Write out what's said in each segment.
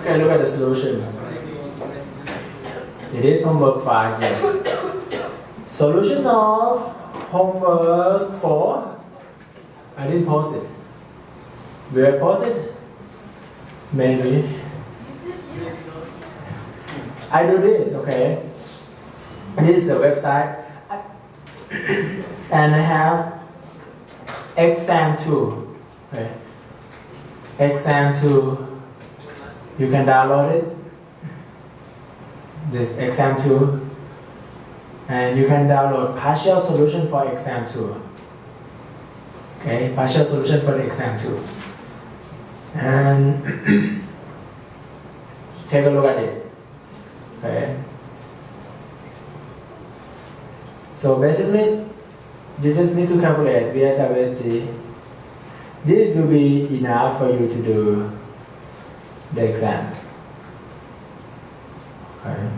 Okay, look at the solution. It is homework 5, yes. Solution of homework 4. I didn't post it. Will I post it? Maybe. I do this, okay? This is the website. And I have exam 2. Okay. Exam 2. You can download it. This exam 2. And you can download partial solution for exam 2. Okay, partial solution for the exam 2. And take a look at it. Okay. So basically, you just need to calculate VSWG. This will be enough for you to do the exam. Okay.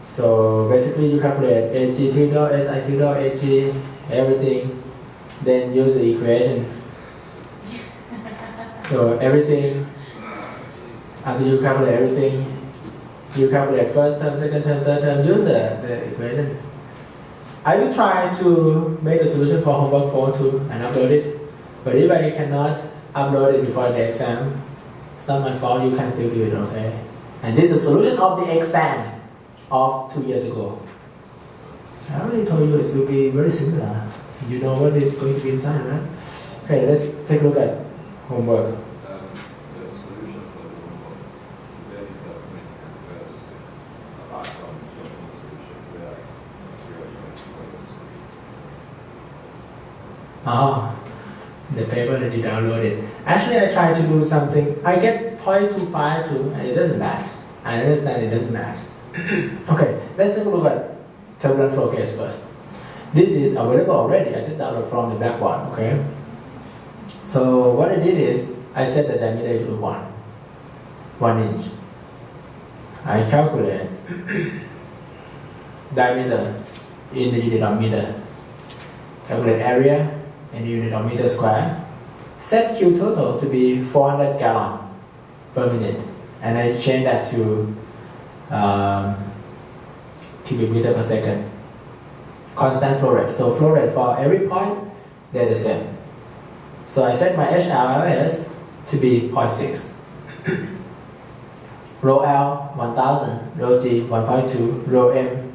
So basically, you calculate AG tutor, SI tutor, AG, everything. Then use the equation. So everything, after you calculate everything, you calculate first term, second term, third term, use the equation. I will try to make the solution for homework 4 too and upload it. But if I cannot upload it before the exam, it's not my fault, you can still do it, okay? And this is the solution of the exam of 2 years ago. I already told you it will be very similar. You know what is going to be inside, right? Okay, let's take a look at homework. The solution for the homework is very documented because apart from the solution where material The paper that you downloaded. Actually, I tried to do something. I get 0.25 too, and it doesn't match. I understand it doesn't match. Okay, let's take a look at turbulent flow case first. This is available already. I just downloaded from the Blackboard. Okay. So what I did is I set the diameter to 1 inch. I calculate diameter in the unit of meter. Calculate area in the unit of meter square. Set Q total to be 400 gallon per minute, and I change that to cubic meter per second. Constant flow rate. So flow rate for every point, they're the same. So I set my HRLS to be 0.6. Rho L 1000, rho G 1.2, rho M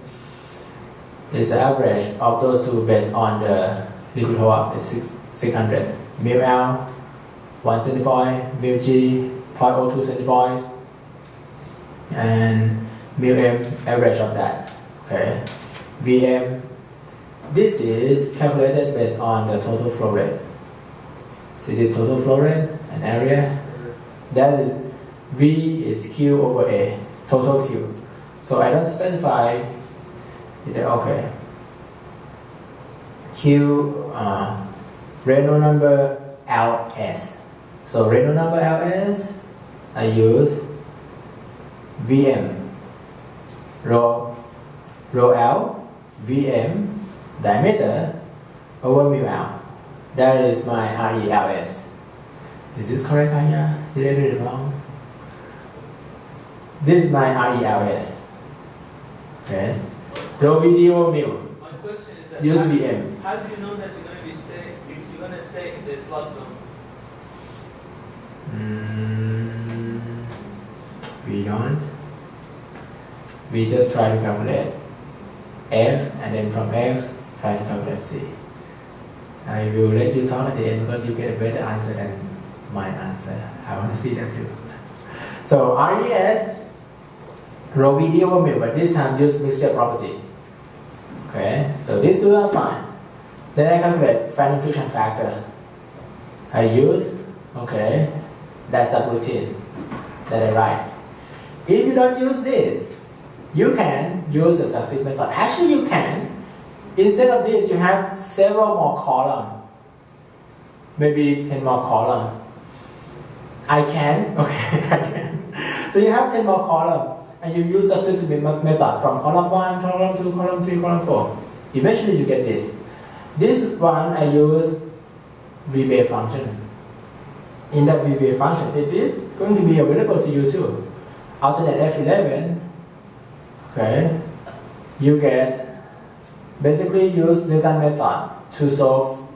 is the average of those two based on the liquid hold is 600. Mu L 1 centipoint, mu G 0.02 centipoints, and mu M average of that. Okay. VM, this is calculated based on the total flow rate. See this total flow rate and area. That is V is Q over A, total Q. So I don't specify it. Okay. Q Reynolds number LS. So Reynolds number LS, I use VM rho L VM diameter over mu L. That is my RELS. Is this correct, Aya? Did I do it wrong? This is my RELS. Okay. Rho video mu. My question is that Use VM. how do you know that you're going to stay in the slot zone? We don't. We just try to calculate X, and then from X try to calculate C. I will let you talk at the end because you get a better answer than my answer. I want to see that too. So RES, rho VD over mu, but this time use mixture property. Okay, so these two are fine. Then I calculate fan friction factor. I use, okay, that subroutine that I write. If you don't use this, you can use the succeed method. Actually, you can. Instead of this, you have several more columns. Maybe 10 more columns. I can, okay, I can. So you have 10 more columns. and you use successive method from column 1, column 2, column 3, column 4. Eventually you get this. This one I use VBA function. In that VBA function, it is going to be available to you too. Alternate F11, okay, you get basically use Newton method to solve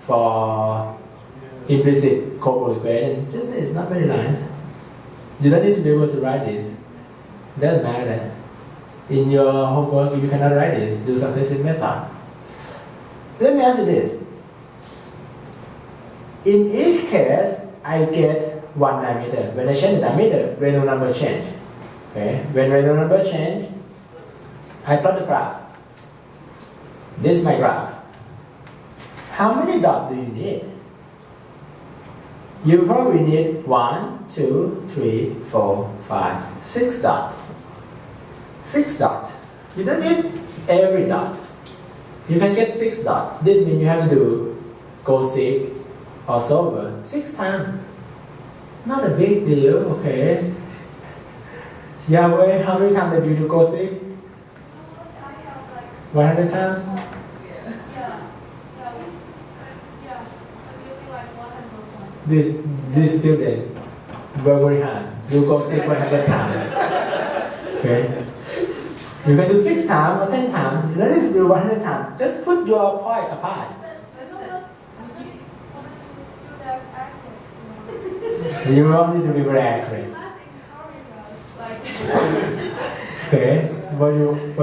for implicit couple equation. Just this, not many lines. You don't need to be able to write this. It doesn't matter. In your homework, if you cannot write this, do successive method. Let me ask you this. In each case, I get one diameter. When I change the diameter, Reynolds number change. Okay? When Reynolds number change, I plot the graph. This is my graph. How many dots do you need? You probably need 1, 2, 3, 4, 5, 6 dots. 6 dots. You don't need every dot. You can get 6 dots. This means you have to do cosec or solver 6 times. Not a big deal, okay? Yahweh, how many times did you do cosec? I have like 100 times? I'm using like 100 times. This student work very hard. Do cosec 100 times. Okay? You can do 6 times or 10 times. You don't need to do 100 times. Just put your point apart. You want it to be very accurate. Okay. What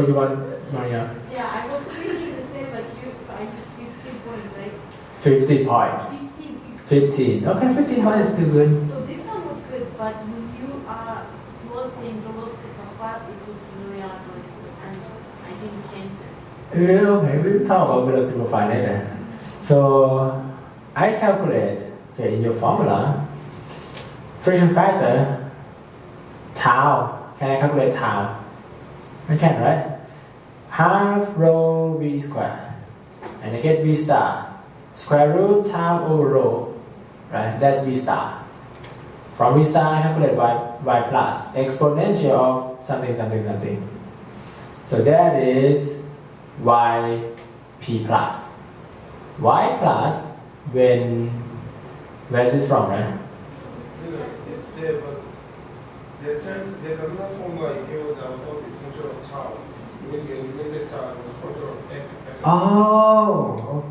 you want, Maria? Yeah, I was thinking the same like you, so I used 15 points, right? 50 points. 15. Okay, 15 points is still good. So this one was good, but when you are plotting velocity profile, it looks really ugly, and I didn't change it. Yeah, okay, we'll talk about velocity profile later. So I calculate, okay, in your formula, friction factor, tau. Can I calculate tau? I can, right? Half rho v square. And I get v star. Square root tau over rho. Right? That's v star. From v star, I calculate y plus. Exponential of something, something, something. So that is yp plus. Y plus, where's this from, right? It's there, but there's another formula you gave us that was called the function of tau. When you eliminated tau, it was function of f. Oh,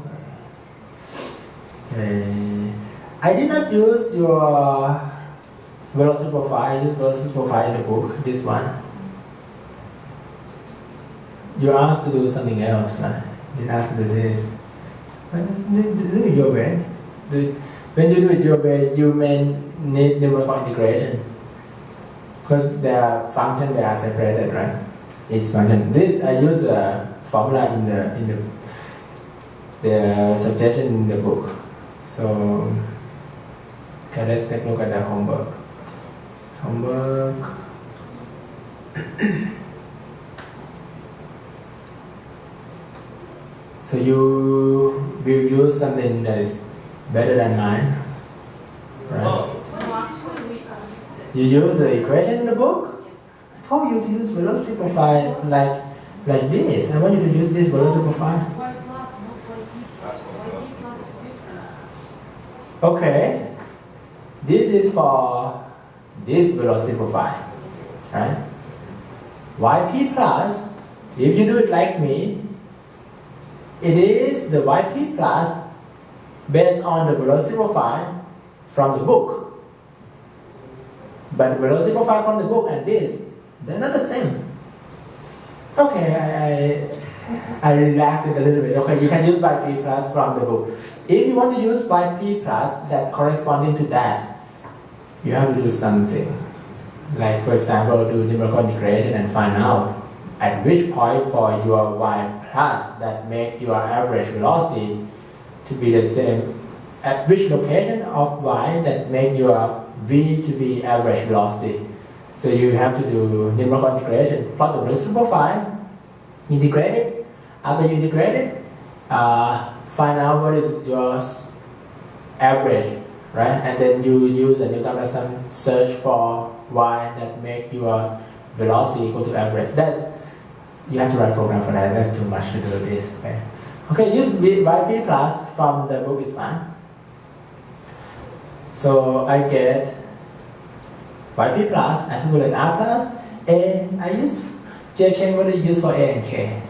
okay. I did not use your velocity profile. I used velocity profile in the book, this one. You asked to do something else, right? Didn't ask to do this. Do it your way. When you do it your way, you may need numerical integration. Because their function, they are separated, right? Each function. This I use a formula in the suggestion in the book. So, okay, let's take a look at the homework. So you will use something that is better than mine, right? Oh, You use the equation in the book? I told you to use velocity profile like this. I want you to use this velocity profile. Y plus, not YP plus is different. Okay. This is for this velocity profile, right? Yp plus, if you do it like me, it is the Yp plus based on the velocity profile from the book. But the velocity profile from the book and this, they're not the same. Okay, I relax it a little bit. Okay, you can use Yp plus from the book. If you want to use Yp plus that corresponding to that, you have to do something. Like for example, do numerical integration and find out at which point for your y plus that make your average velocity to be the same. At which location of y that make your v to be average velocity. So you have to do numerical integration, plot the velocity profile, integrate it. After you integrate it, find out what is your average, right? And then you use a Newton sum search for y that make your velocity equal to average. That's, you have to write program for that. That's too much to do this. Okay. Okay, use yp plus from the book is fine. So I get yp plus, I calculate r plus, a, I use, J-chain, what do you use for a and k?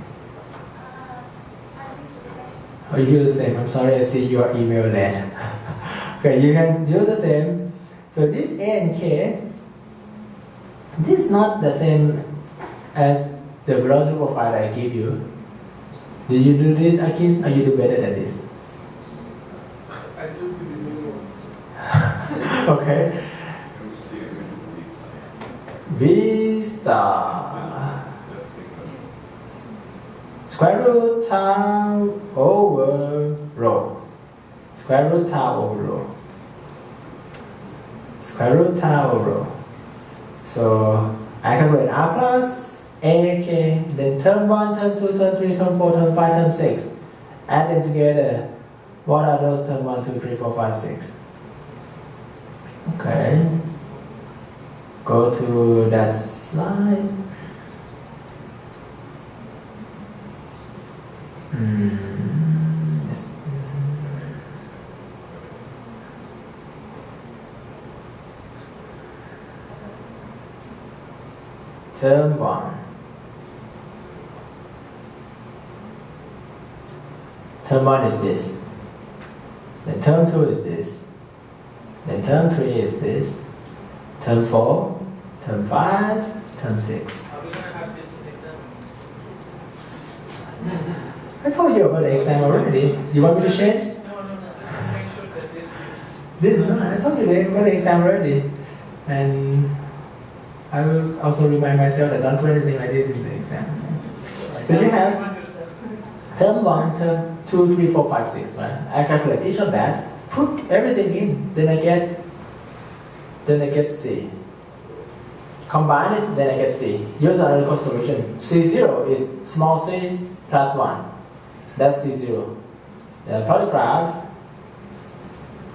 I use the same. Oh, you use the same. I'm sorry, I see your email there. Okay, you can use the same. So this a and k, this is not the same as the velocity profile that I give you. Did you do this, Akin, or you do better than this? I just did the minimum. Okay. V star square root tau over rho. Square root tau over rho. Square root tau over rho. So I calculate r plus a k, then term 1, term 2, term 3, term 4, term 5, term 6. Add them together. What are those term 1, 2, 3, 4, 5, 6? Okay. Go to that slide. Yes. Term 1. Term 1 is this. Then term 2 is this. Then term 3 is this. Term 4, term 5, term 6. Are we gonna have this in exam? I told you about the exam already. You want me to change? No, just to make sure that this. This is not. I told you about the exam already. And I will also remind myself that don't put anything like this in the exam. So you have term 1, term 2, 3, 4, 5, 6, right? I calculate each of that, put everything in, then I get C. Combine it, then I get C. Use analytical solution. C0 is small c plus 1. That's C0. Then plot the graph.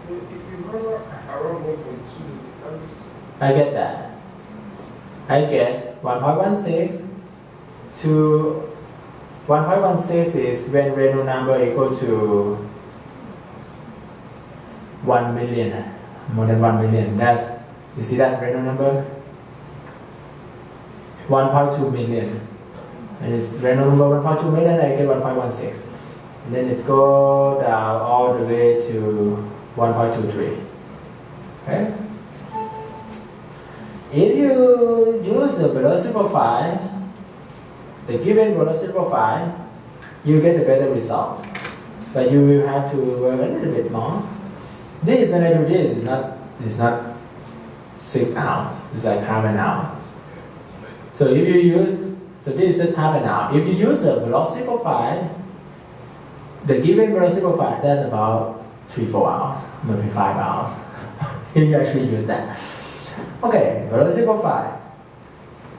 If you hover around 1.2, I get that. I get 1.16 to 1.16 is when Reynolds number equal to 1 million, more than 1 million. That's, you see that Reynolds number? 1.2 million. And it's Reynolds number 1.2 million, I get 1.16. And then it go down all the way to 1.23. Okay? If you use the velocity profile, the given velocity profile, you get a better result. But you will have to work a little bit more. This, when I do this, it's not 6 hours, it's like half an hour. So if you use, so this is just half an hour. If you use the velocity profile, the given velocity profile, that's about 3-4 hours, maybe 5 hours. If you actually use that. Okay, velocity profile.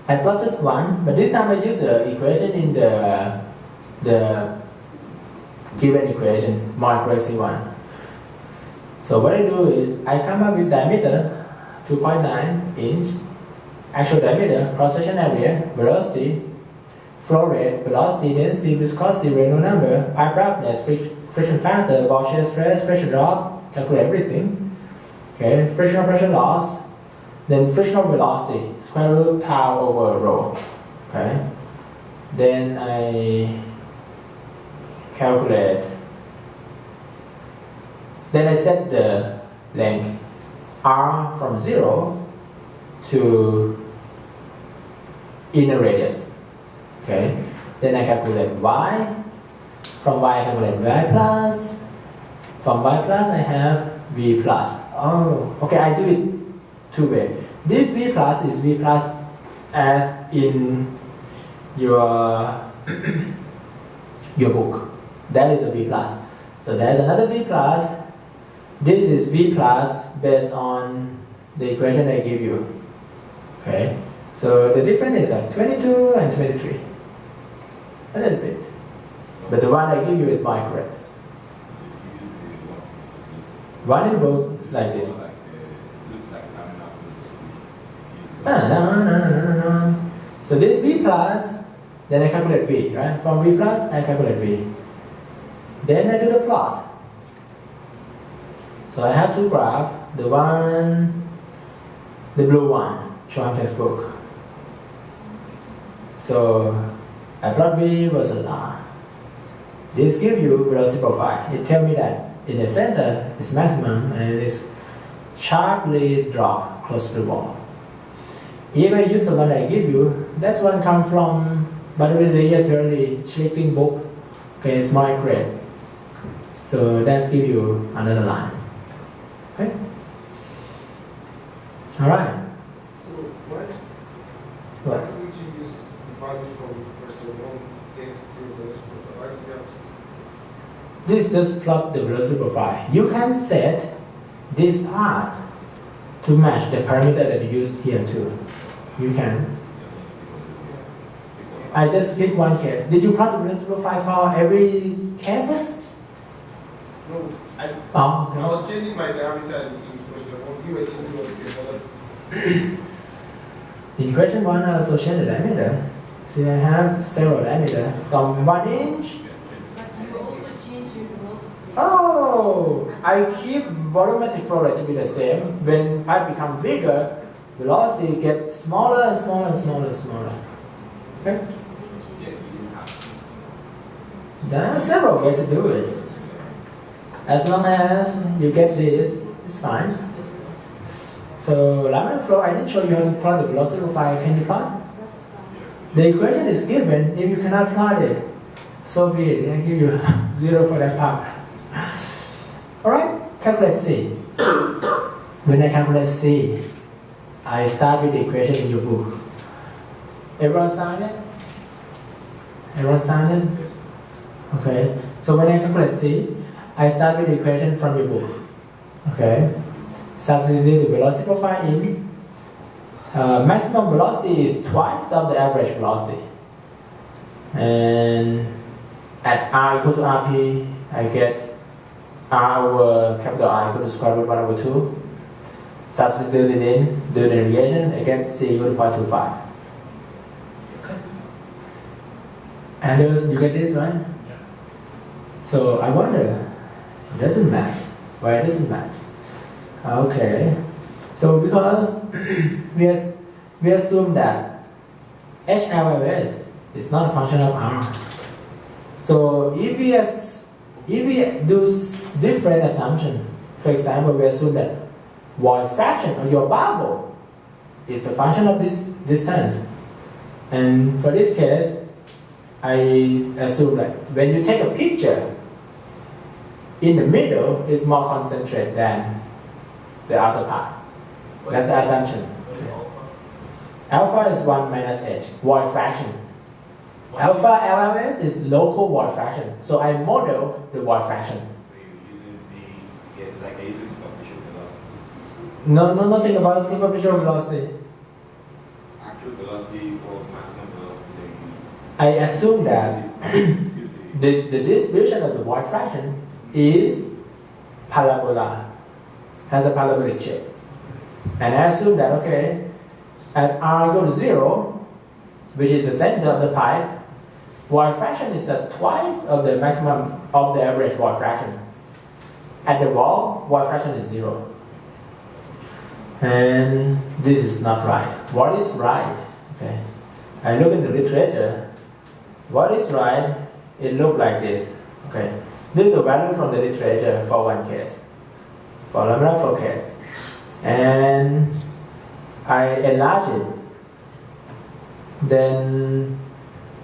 I plot just one, but this time I use the equation in the given equation, more accuracy one. So what I do is I come up with diameter 2.9 inch, actual diameter, cross-section area, velocity, flow rate, velocity, density, viscosity, Reynolds number, pipe roughness, friction factor, wall shear stress, pressure drop, calculate everything. Okay, frictional pressure loss, then frictional velocity, square root tau over rho. Okay, then I calculate. Then I set the length r from 0 to inner radius. Okay, then I calculate y. From y I calculate y plus. From y plus I have v plus. Oh, okay, I do it two ways. This v plus is v plus as in your your book. That is a v plus. So there's another v plus. This is v plus based on the equation I give you. Okay, so the difference is like 22 and 23. A little bit. But the one I give you is more accurate. One in the book is like this. No. So this V plus, then I calculate V, right? From V plus, I calculate V. Then I do the plot. So I have two graphs. The blue one, shown textbook. So I plot V versus R. This gives you velocity profile. It tells me that in the center it's maximum and it's sharply drop close to the wall. If I use the one I give you, that's one come from Battery Layer Theory shaping book. Okay, it's more accurate. So that gives you another line. Okay? Alright. So why What? couldn't you use the value from question 1 get to velocity profile? Why did you have to? This just plot the velocity profile. You can set this part to match the parameter that you use here too. You can. I just pick one case. Did you plot the velocity profile for every cases? No, I Oh, okay. was changing my diameter in question 1. You were changing the velocity. In question 1, I also change the diameter. So I have several diameter from 1 inch. But you also change your velocity. Oh, I keep volumetric flow rate to be the same. When pipe become bigger, velocity gets smaller and smaller and smaller and smaller. Okay? There are several ways to do it. As long as you get this, it's fine. So laminar flow, I didn't show you how to plot the velocity profile. Can you plot? The equation is given. If you cannot plot it, so be it. I give you 0 for that part. Alright, calculate C. When I calculate C, I start with the equation in your book. Everyone sign it? Everyone sign it? Okay. So when I calculate C, I start with the equation from your book. Okay. Substitute the velocity profile in. Maximum velocity is twice of the average velocity. And at R equal to RP, I get R over capital R equal to square root 1 over 2. Substitute it in, do the integration, I get C equal to 0.25. Okay. And you get this, right? Yeah. So I wonder, it doesn't match. Why it doesn't match? Okay. So because we assume that HLLS is not a function of R. So if we do different assumption, for example, we assume that void fraction of your bubble is a function of this distance. And for this case, I assume that when you take a picture, in the middle is more concentrated than the outer part. That's the assumption. What is alpha? Alpha is 1 minus h, void fraction. Alpha LMS is local void fraction. So I model the void fraction. So you're using like a using superficial velocity. No, nothing about superficial velocity. Actual velocity or maximum velocity that you use. I assume that the distribution of the void fraction is parabola, has a parabolic shape. And I assume that, okay, at r equal to 0, which is the center of the pipe, void fraction is the twice of the maximum of the average void fraction. At the wall, void fraction is 0. And this is not right. What is right? Okay. I look in the literature. What is right? It looks like this. Okay. This is a value from the literature for one case, for laminar flow case. And I enlarge it. Then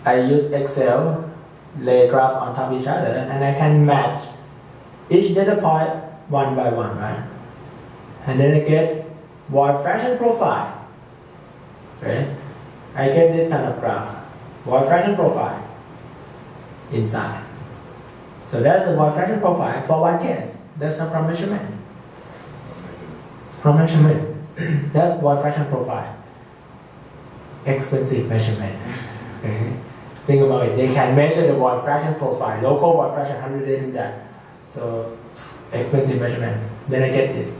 I use Excel, lay graph on top of each other, and I can match each data point one by one, right? And then I get void fraction profile. Okay, I get this kind of graph, void fraction profile inside. So that's the void fraction profile for one case. That's not from measurement. From measurement, that's void fraction profile. Expensive measurement. Okay. Think about it. They can measure the void fraction profile, local void fraction. How do they do that? So expensive measurement. Then I get this.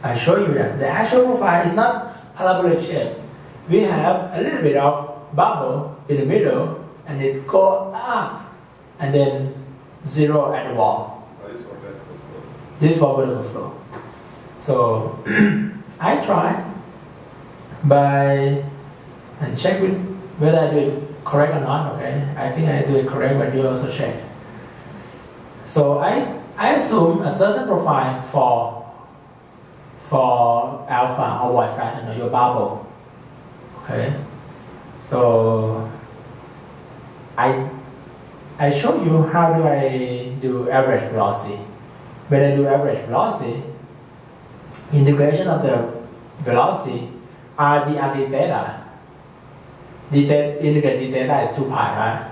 I show you that the actual profile is not parabolic shape. we have a little bit of bubble in the middle, and it go up, and then zero at the wall. That is for vertical flow. This for vertical flow. So I try by and check with whether I do it correct or not. Okay, I think I do it correct, but you also check. So I assume a certain profile for alpha or Y fraction or your bubble. Okay, so I show you how do I do average velocity. When I do average velocity, integration of the velocity r d theta. Integrate d theta is 2 pi, right?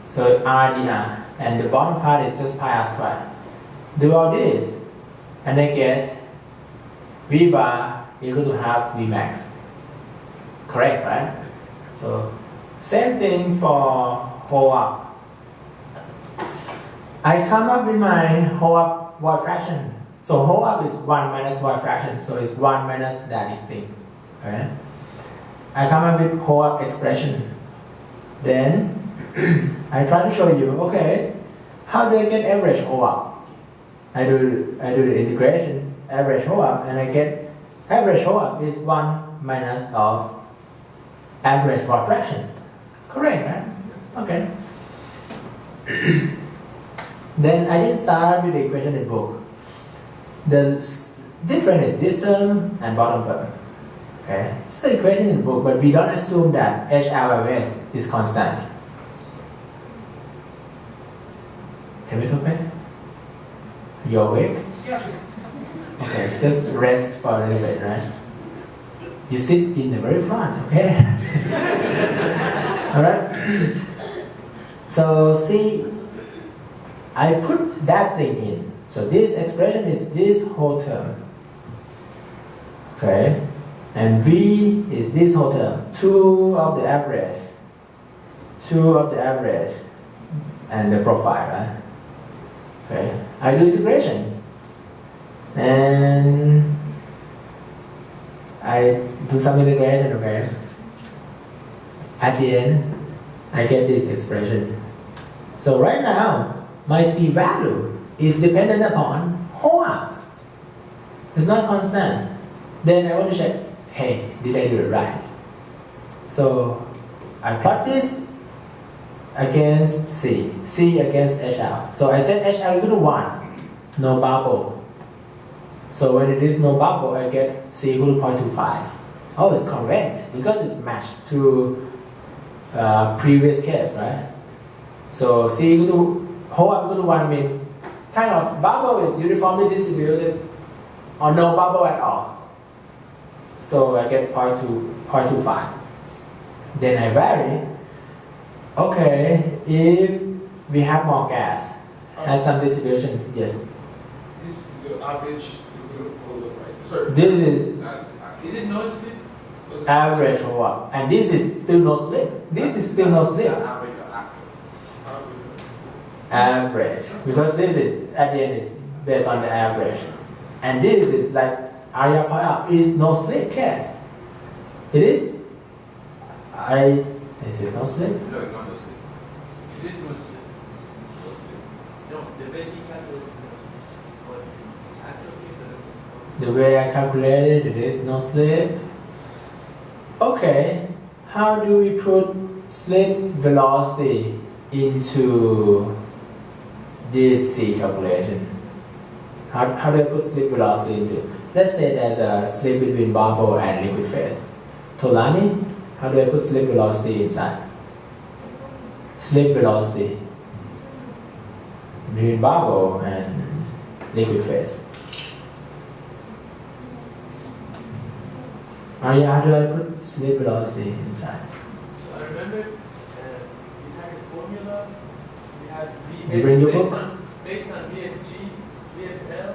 So r dr, and the bottom part is just pi r squared. Do all this, and I get v bar equal to half v max. Correct, right? So same thing for whole up. I come up with my whole up y fraction. So whole up is 1 minus y fraction, so it's 1 minus that thing. Okay? I come up with whole up expression. Then I try to show you, okay, how do I get average whole up? I do the integration, average whole up, and I get average whole up is 1 minus of average y fraction. Correct, right? Okay. Then I didn't start with the equation in the book. The difference is this term and bottom term. Okay, it's the equation in the book, but we don't assume that HLS is constant. Tell me, okay? You're awake? Yeah. Okay, just rest for a little bit, right? You sit in the very front, okay? Alright? So, see, I put that thing in. So, this expression is this whole term. Okay? And V is this whole term. 2 of the average. 2 of the average. And the profile, right? Okay? I do integration. And I do some integration, okay? At the end, I get this expression. So right now, my C value is dependent upon whole up. It's not constant. Then I want to check, hey, did I do it right? So I plot this against C, C against HL. So I set HL equal to 1, no bubble. So when it is no bubble, I get C equal to 0.25. Oh, it's correct because it's matched to previous case, right? So C equal to whole up equal to 1 means kind of bubble is uniformly distributed or no bubble at all. So I get 0.25. Then I vary. Okay, if we have more gas, has some distribution, yes. This is the average hold up, right? Sorry. This is Is it no slip? average whole up, and this is still no slip. This is still no slip. Average or actual? Average, because this is at the end is based on the average, and this is like area point up is no slip case. It is. Is it no slip? No, it's not the same. It is no slip. No slip. No, the way he calculates is no slip. But actual case, I don't know. The way I calculated it is no slip. Okay, how do we put slip velocity into this C calculation? How do I put slip velocity into? Let's say there's a slip between bubble and liquid phase. Tolani, how do I put slip velocity inside? Slip velocity between bubble and liquid phase. How do I put slip velocity inside? So I remember we had a formula. We had You bring your based book? based on VSG, VSL.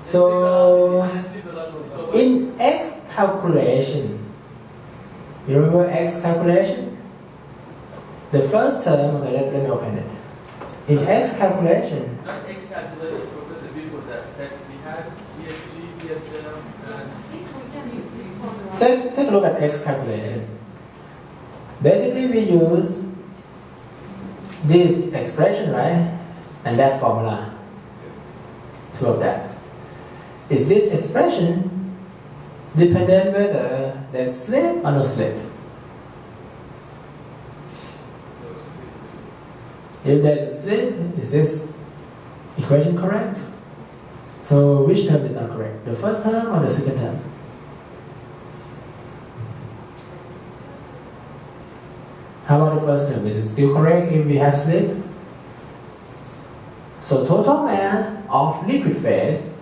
So, in X calculation, you remember X calculation? The first term, okay, let me open it. In X calculation, Not X calculation, Professor, before that we had VSG, VSL, and I think we can use this formula. take a look at X calculation. Basically, we use this expression, right? And that formula. Two of that. Is this expression dependent whether there's slip or no slip? If there's a slip, is this equation correct? So which term is not correct? The first term or the second term? How about the first term? Is it still correct if we have slip? So total mass of liquid phase,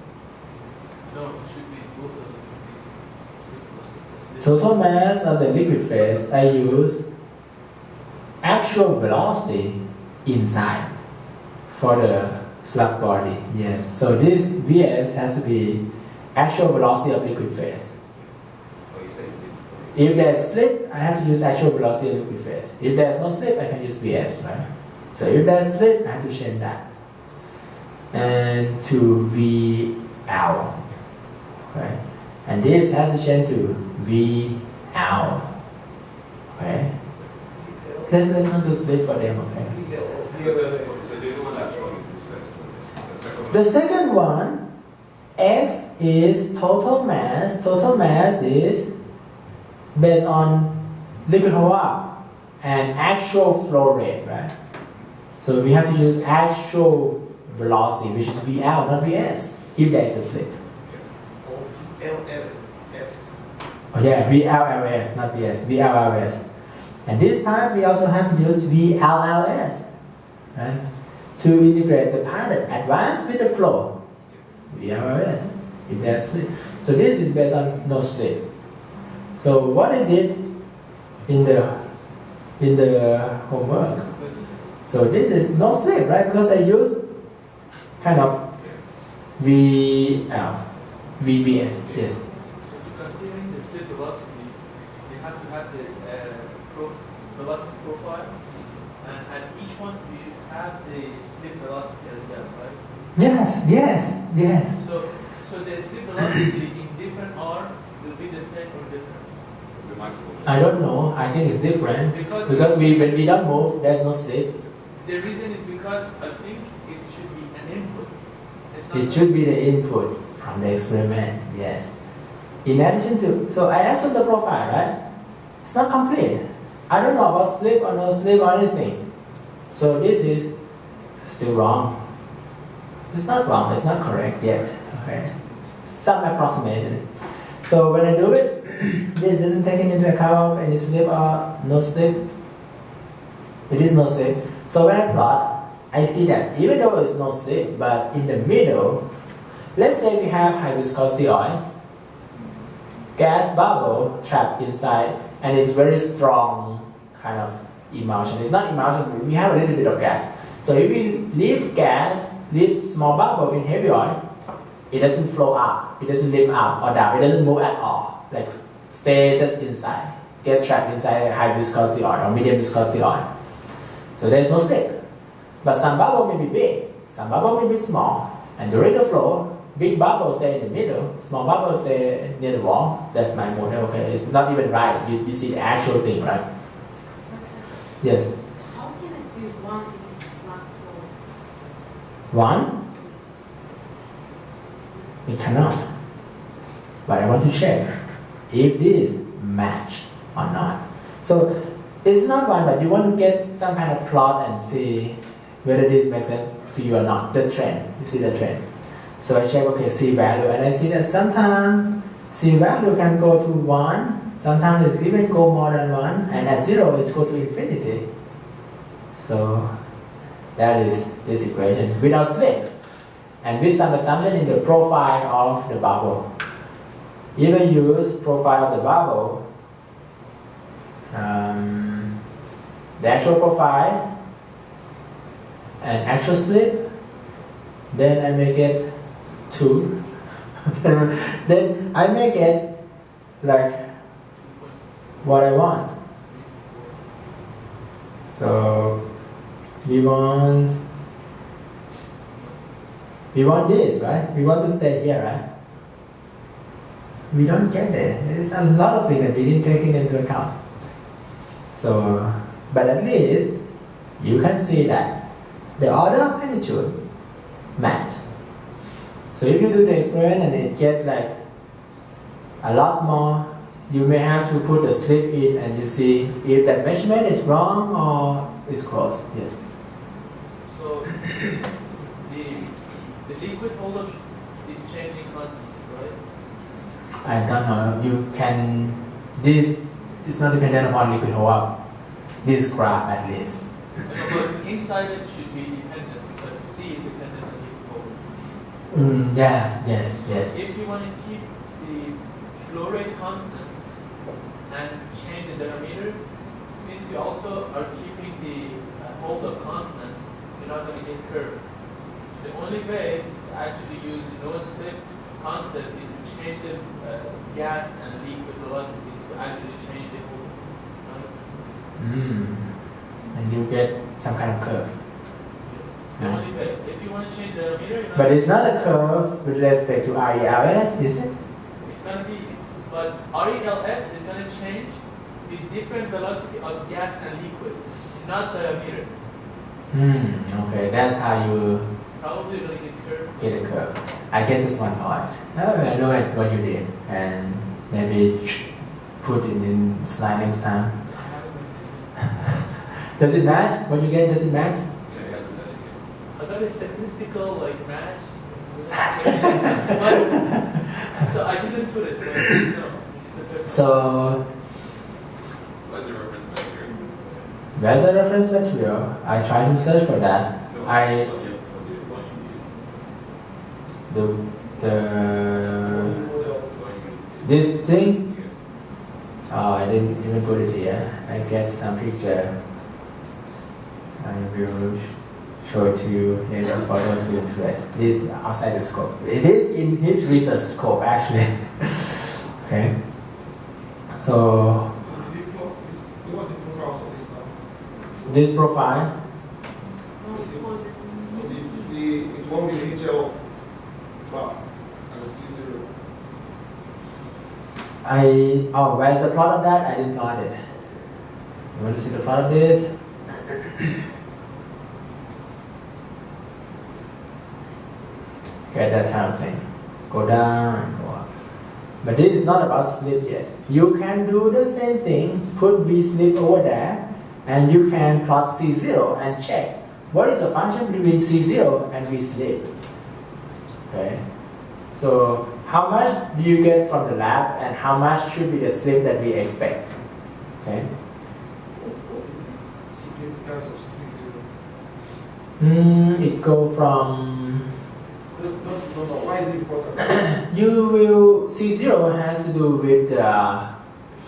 No, it should be both of them should be slip. total mass of the liquid phase, I use actual velocity inside for the slug body. Yes. So this Vs has to be actual velocity of liquid phase. Oh, you say If there's slip, I have to use actual velocity of liquid phase. If there's no slip, I can use Vs, right? So if there's slip, I have to change that. And to VL. Okay? And this has to change to VL. Okay? Let's not do slip for them, okay? So the other one that's wrong is the first one. The second one. The second one, X is total mass. Total mass is based on liquid hold up and actual flow rate, right? So we have to use actual velocity, which is VL, not VS, if there is a slip. Or VLLS. Oh yeah, VLLS, not VS, VLLS. And this part we also have to use VLLS, right? To integrate the part that advance with the flow. VLLS, if there's slip. So this is based on no slip. So what I did in the homework. So this is no slip, right? Because I use kind of VL, VBS, yes. So considering the slip velocity, you have to have the velocity profile, and at each one you should have the slip velocity as well, right? Yes. So the slip velocity in different R will be the same or different. The maximum. I don't know. I think it's different Because when we don't move, there's no slip. the reason is because I think it should be an input. It's not It should be the input from the experiment. Yes. In addition to, so I assume the profile, right? It's not complete. I don't know about slip or no slip or anything. So this is still wrong. It's not wrong. It's not correct yet. Okay. Some approximation. So when I do it, this isn't taken into account of any slip or no slip. It is no slip. So when I plot, I see that even though it's no slip, but in the middle, let's say we have high viscosity oil, gas bubble trapped inside, and it's very strong kind of emulsion. It's not emulsion, we have a little bit of gas. So if we leave small bubble in heavy oil, it doesn't flow up, it doesn't lift up or down, it doesn't move at all. Like stay just inside, get trapped inside high viscosity oil or medium viscosity oil. So there's no slip. But some bubble may be big, some bubble may be small, and during the flow, big bubble stay in the middle, small bubble stay near the wall. That's my model, okay? It's not even right. You see the actual thing, right? Yes. How can it be one if it's not four? One? We cannot. But I want to check if this match or not. So it's not one, but you want to get some kind of plot and see whether this makes sense to you or not. The trend, you see the trend. So I check, okay, C value, and I see that sometimes C value can go to 1, sometimes it even go more than 1, and at 0 it's go to infinity. So that is this equation without slip, and with some assumption in the profile of the bubble. If I use profile of the bubble, the actual profile and actual slip, then I may get 2. Then I may get like what I want. So we want this, right? We want to stay here, right? we don't get it. There's a lot of things that we didn't take into account. So, but at least you can see that the order of magnitude match. So if you do the experiment and it gets like a lot more, you may have to put the slip in and you see if that measurement is wrong or is close. Yes. So the liquid holdup is changing constantly, right? I don't know. You can. This is not dependent upon liquid hold up. This graph at least. But inside it should be dependent because C is dependent on liquid hold. Yes. If you want to keep the flow rate constant and change the diameter, since you also are keeping the hold-up constant, you're not going to get curved. The only way to actually use the no-slip concept is to change the gas and liquid velocity to actually change the hold-up. And you get some kind of curve. Yes. The only way. If you want to change the diameter, you're not But it's not a curve with respect to RELS, is it? it's going to be, but RELS is going to change the different velocity of gas and liquid, not diameter. Okay, that's how you Probably going to get curved. get a curve. I get this one point. I know what you did, and maybe put it in slide next time. Does it match? What you get, does it match? Yeah, it hasn't done it yet. I got a statistical match. But, so I didn't put it. But, no, it's the first. So, What's the reference material? where's the reference material? I try to search for that. No, I for the one you did. this thing. Yeah. Oh, I didn't even put it here. I get some picture. I will show it to you later for those who are interested. This is outside the scope. It is in his research scope actually. Okay. So Did you plot this? What was the profile for this now? this profile, For the It won't be the HL bar and C0. where's the plot of that? I didn't plot it. You want to see the plot of this? Get that kind of thing. Go down and go up. But this is not about slip yet. You can do the same thing, put V slip over there, and you can plot C0 and check what is the function between C0 and V slip. Okay. So how much do you get from the lab and how much should be the slip that we expect? Okay. What is the significance of C0? It go from No, why is it important? you will C0 has to do with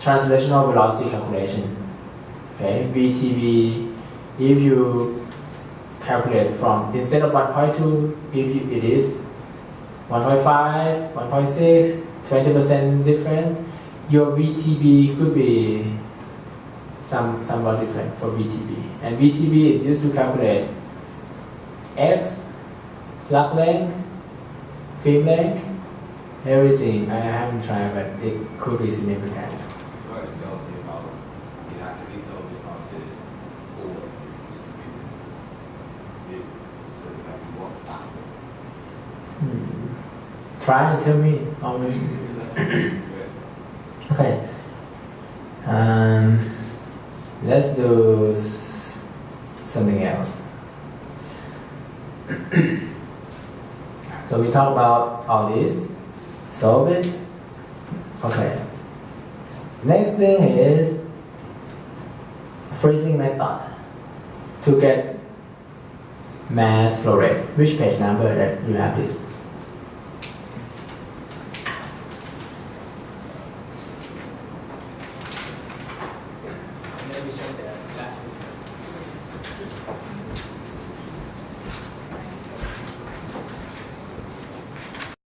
translational velocity calculation. Okay, VTV. If you calculate from instead of 1.2, it is 1.5, 1.6, 20% different. Your VTB could be somewhat different for VTB, and VTB is used to calculate X, slug length, film length, everything. I haven't tried, but it could be significant. Well, it tells me about, it actually tells me about the core of this distribution. So you have to walk backward. Try and tell me. Okay. Let's do something else. So we talk about all this, solve it. Okay. Next thing is freezing method to get mass flow rate. Which page number that you have this? Let me show that.